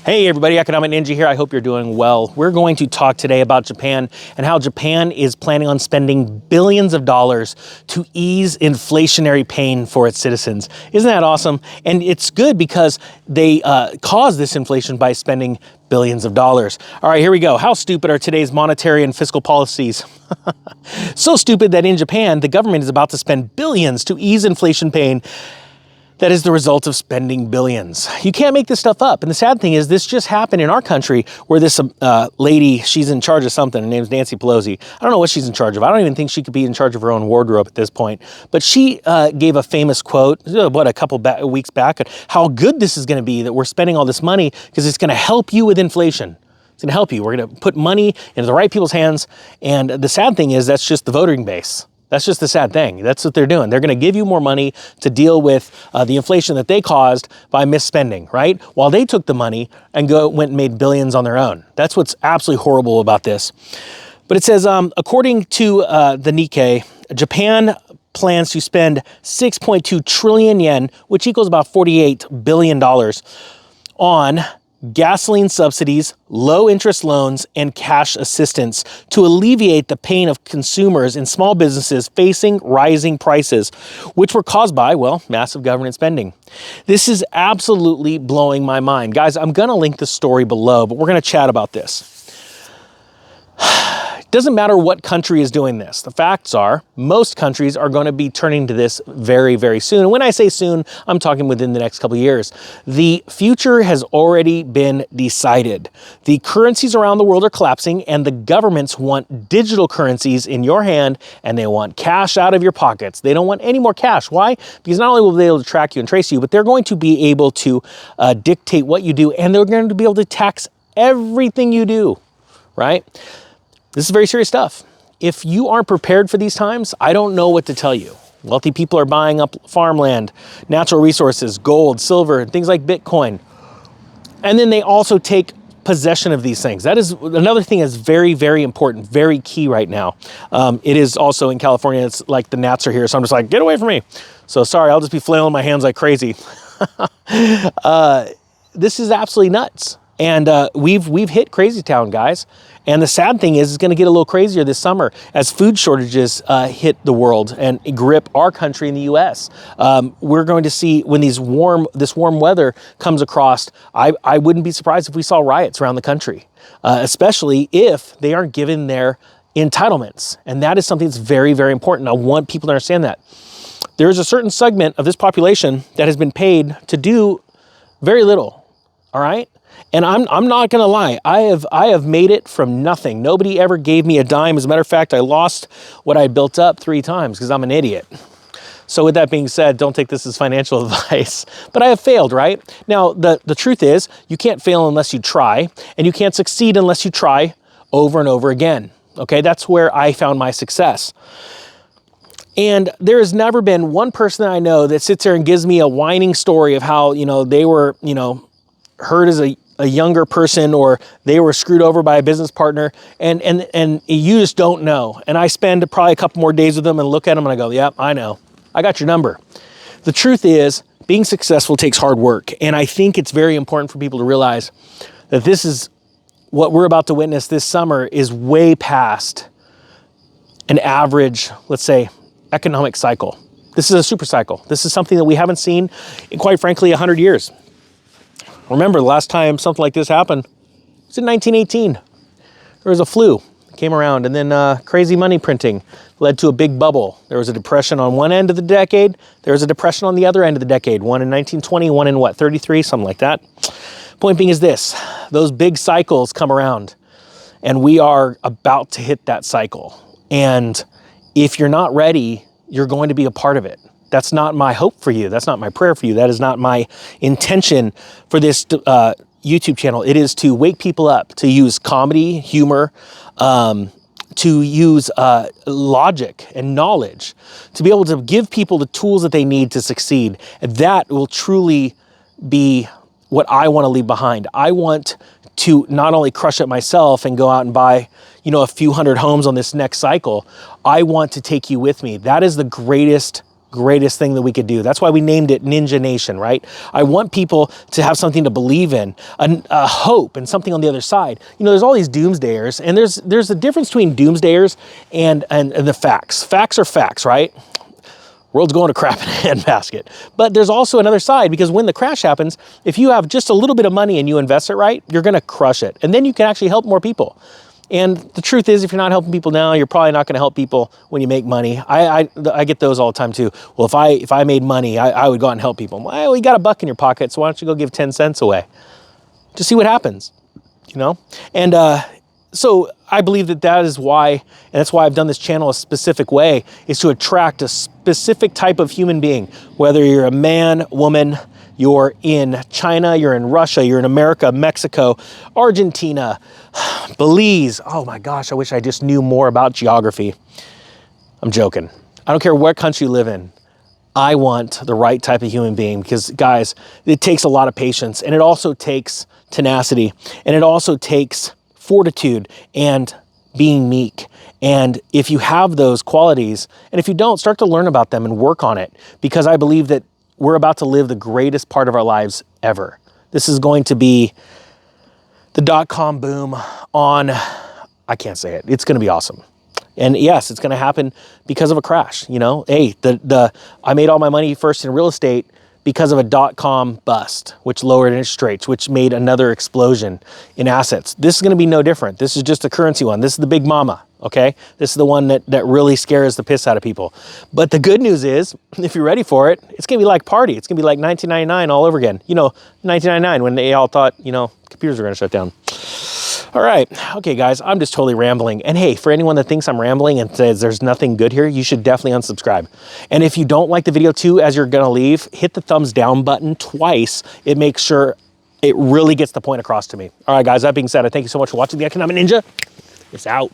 Hey everybody, Economic Ninja here. I hope you're doing well. We're going to talk today about Japan and how Japan is planning on spending billions of dollars to ease inflationary pain for its citizens. Isn't that awesome? And it's good because they cause this inflation by spending billions of dollars. All right, here we go. How stupid are today's monetary and fiscal policies? So stupid that in Japan, the government is about to spend billions to ease inflation pain. That is the result of spending billions. You can't make this stuff up. And the sad thing is this just happened in our country where this lady, she's in charge of something. Her name's Nancy Pelosi. I don't know what she's in charge of. I don't even think she could be in charge of her own wardrobe at this point. But she gave a famous quote, a couple weeks back, how good this is going to be that we're spending all this money because it's going to help you with inflation. It's going to help you. We're going to put money into the right people's hands. And the sad thing is that's just the voting base. That's just the sad thing. That's what they're doing. They're going to give you more money to deal with the inflation that they caused by misspending, right? While they took the money and went and made billions on their own. That's what's absolutely horrible about this. But it says, according to the Nikkei, Japan plans to spend 6.2 trillion yen, which equals about $48 billion, on gasoline subsidies, low interest loans, and cash assistance to alleviate the pain of consumers and small businesses facing rising prices, which were caused by, well, massive government spending. This is absolutely blowing my mind. Guys, I'm going to link the story below, but we're going to chat about this. Doesn't matter what country is doing this. The facts are most countries are going to be turning to this very, very soon. And when I say soon, I'm talking within the next couple of years. The future has already been decided. The currencies around the world are collapsing and the governments want digital currencies in your hand and they want cash out of your pockets. They don't want any more cash. Why? Because not only will they be able to track you and trace you, but they're going to be able to dictate what you do and they're going to be able to tax everything you do, right? This is very serious stuff. If you aren't prepared for these times, I don't know what to tell you. Wealthy people are buying up farmland, natural resources, gold, silver, and things like Bitcoin. And then they also take possession of these things. That is another thing that's very, very important, very key right now. It is also in California, it's like the gnats are here. So I'm just like, get away from me. So sorry, I'll just be flailing my hands like crazy. This is absolutely nuts. And we've hit crazy town, guys. And the sad thing is it's going to get a little crazier this summer as food shortages hit the world and grip our country in the U.S. We're going to see when this warm weather comes across, I wouldn't be surprised if we saw riots around the country, especially if they aren't given their entitlements. And that is something that's very, very important. I want people to understand that. There is a certain segment of this population that has been paid to do very little, all right? And I'm not going to lie, I have made it from nothing. Nobody ever gave me a dime. As a matter of fact, I lost what I built up 3 times because I'm an idiot. So with that being said, don't take this as financial advice. But I have failed, right? Now, the truth is, you can't fail unless you try, and you can't succeed unless you try over and over again. Okay, that's where I found my success. And there has never been one person that I know that sits there and gives me a whining story of how, they were, hurt as a younger person or they were screwed over by a business partner and you just don't know. And I spend probably a couple more days with them and look at them and I go, yeah, I know. I got your number. The truth is being successful takes hard work. And I think it's very important for people to realize that this is what we're about to witness this summer is way past an average, let's say, economic cycle. This is a super cycle. This is something that we haven't seen in, quite frankly, 100 years. Remember, the last time something like this happened was in 1918. There was a flu that came around, and then crazy money printing led to a big bubble. There was a depression on one end of the decade. There was a depression on the other end of the decade. One in 1920, one in 33, something like that. Point being is this, those big cycles come around, and we are about to hit that cycle. And if you're not ready, you're going to be a part of it. That's not my hope for you. That's not my prayer for you. That is not my intention for this YouTube channel. It is to wake people up, to use comedy, humor, to use logic and knowledge, to be able to give people the tools that they need to succeed. And that will truly be what I want to leave behind. I want to not only crush it myself and go out and buy, a few hundred homes on this next cycle. I want to take you with me. That is the greatest greatest thing that we could do. That's why we named it Ninja Nation, right? I want people to have something to believe in, a hope and something on the other side. You know, there's all these doomsdayers, and there's a difference between doomsdayers and the facts. Facts are facts, right? World's going to crap in a handbasket. But there's also another side, because when the crash happens, if you have just a little bit of money and you invest it right, you're gonna crush it. And then you can actually help more people. And the truth is, if you're not helping people now, you're probably not gonna help people when you make money. I get those all the time too. Well, if I made money, I would go out and help people. Well, you got $1 in your pocket, so why don't you go give 10 cents away? Just see what happens, you know? And so I believe that is why, and that's why I've done this channel a specific way, is to attract a specific type of human being. Whether you're a man, woman, you're in China, you're in Russia, you're in America, Mexico, Argentina, Belize. Oh my gosh, I wish I just knew more about geography. I'm joking. I don't care what country you live in. I want the right type of human being, because guys, it takes a lot of patience, and it also takes tenacity, and it also takes fortitude and being meek. And if you have those qualities, and if you don't, start to learn about them and work on it, because I believe that we're about to live the greatest part of our lives ever. This is going to be the dot-com boom on, I can't say it, it's gonna be awesome. And yes, it's gonna happen because of a crash, you know? Hey, I made all my money first in real estate because of a dot-com bust, which lowered interest rates, which made another explosion in assets. This is gonna be no different. This is just a currency one. This is the big mama, okay? This is the one that really scares the piss out of people. But the good news is, if you're ready for it, it's gonna be like party. It's gonna be like 1999 all over again. You know, 1999 when they all thought, you know, computers were gonna shut down. All right, okay guys, I'm just totally rambling. And hey, for anyone that thinks I'm rambling and says there's nothing good here, you should definitely unsubscribe. And if you don't like the video too, as you're gonna leave, hit the thumbs down button twice. It makes sure it really gets the point across to me. All right guys, that being said, I thank you so much for watching The Economic Ninja. It's out.